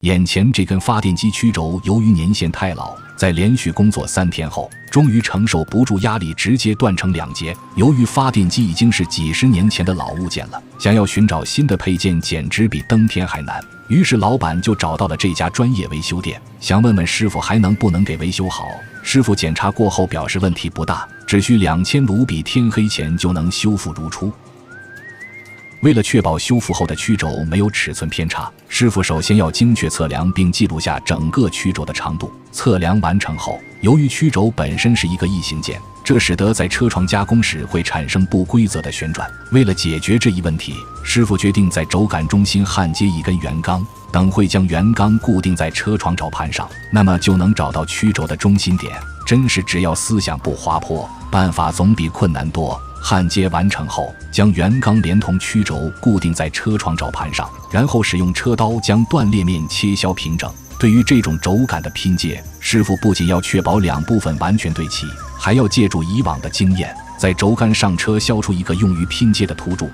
眼前这根发电机曲轴由于年限太老，在连续工作3天后，终于承受不住压力，直接断成2截。由于发电机已经是几十年前的老物件了，想要寻找新的配件简直比登天还难。于是老板就找到了这家专业维修店，想问问师傅还能不能给维修好。师傅检查过后表示问题不大，只需2000卢比天黑前就能修复如初。为了确保修复后的曲轴没有尺寸偏差，师傅首先要精确测量并记录下整个曲轴的长度。测量完成后，由于曲轴本身是一个异形件，这使得在车床加工时会产生不规则的旋转。为了解决这一问题，师傅决定在轴杆中心焊接一根圆钢，等会将圆钢固定在车床绞盘上，那么就能找到曲轴的中心点。真是只要思想不滑坡，办法总比困难多。焊接完成后，将圆钢连同曲轴固定在车床绞盘上，然后使用车刀将断裂面切削平整。对于这种轴感的拼接，师傅不仅要确保2部分完全对齐，还要借助以往的经验，在轴杆上车削出一个用于拼接的凸柱。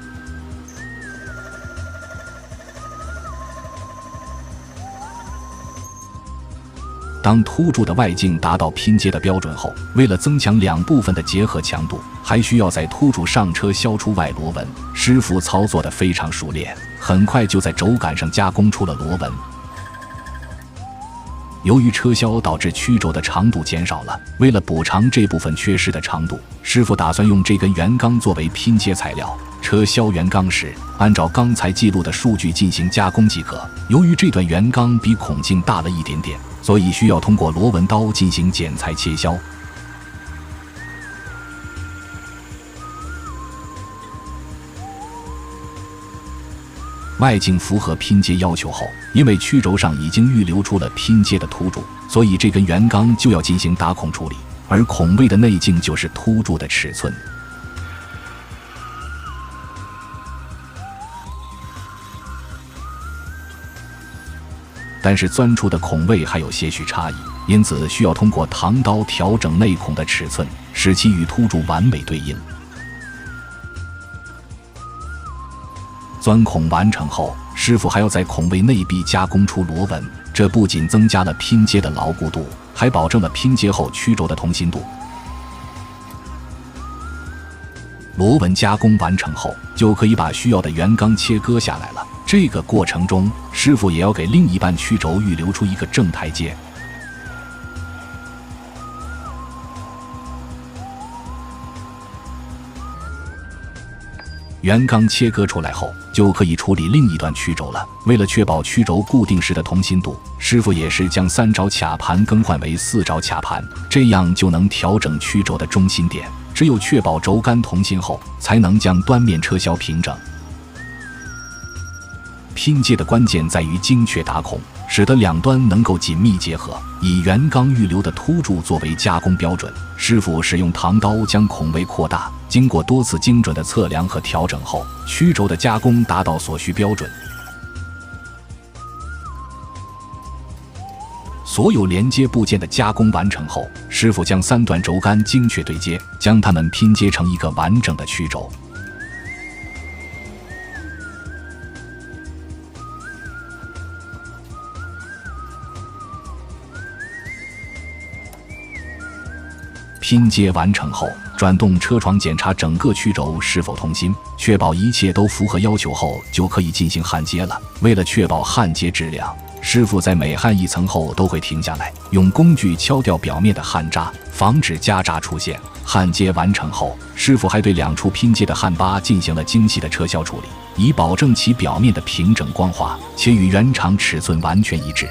当凸柱的外径达到拼接的标准后，为了增强2部分的结合强度，还需要在凸柱上车削出外螺纹。师傅操作得非常熟练，很快就在轴杆上加工出了螺纹。由于车削导致曲轴的长度减少了，为了补偿这部分缺失的长度，师傅打算用这根圆钢作为拼接材料。车削圆钢时，按照刚才记录的数据进行加工即可。由于这段圆钢比孔径大了一点点，所以需要通过螺纹刀进行剪裁切削。外径符合拼接要求后，因为曲轴上已经预留出了拼接的凸柱，所以这根圆钢就要进行打孔处理，而孔位的内径就是凸柱的尺寸。但是钻出的孔位还有些许差异，因此需要通过唐刀调整内孔的尺寸，使其与凸柱完美对应。钻孔完成后，师傅还要在孔位内壁加工出螺纹，这不仅增加了拼接的牢固度，还保证了拼接后曲轴的同心度。螺纹加工完成后，就可以把需要的圆钢切割下来了。这个过程中，师傅也要给另一半曲轴预留出一个正台阶。圆钢切割出来后，就可以处理另一段曲轴了。为了确保曲轴固定时的同心度，师傅也是将3爪卡盘更换为4爪卡盘，这样就能调整曲轴的中心点。只有确保轴杆同心后，才能将端面车削平整。拼接的关键在于精确打孔，使得2端能够紧密结合。以圆钢预留的凸柱作为加工标准，师傅使用唐刀将孔位扩大，经过多次精准的测量和调整后，曲轴的加工达到所需标准。所有连接部件的加工完成后，师傅将3段轴杆精确对接，将它们拼接成一个完整的曲轴。拼接完成后，转动车床检查整个曲轴是否同心，确保一切都符合要求后，就可以进行焊接了。为了确保焊接质量，师傅在每焊一层后都会停下来，用工具敲掉表面的焊渣，防止夹渣出现。焊接完成后，师傅还对2处拼接的焊疤进行了精细的车削处理，以保证其表面的平整光滑，且与原厂尺寸完全一致。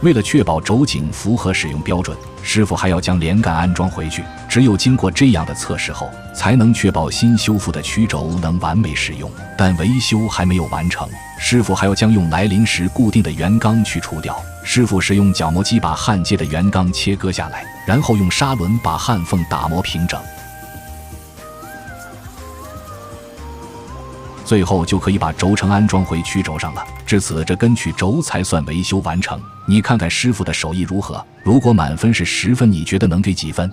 为了确保轴颈符合使用标准，师傅还要将连杆安装回去。只有经过这样的测试后，才能确保新修复的曲轴能完美使用。但维修还没有完成，师傅还要将用来临时固定的圆钢去除掉。师傅使用角磨机把焊接的圆钢切割下来，然后用砂轮把焊缝打磨平整。最后就可以把轴承安装回曲轴上了。至此，这根曲轴才算维修完成。你看看师傅的手艺如何？如果满分是10分，你觉得能给几分？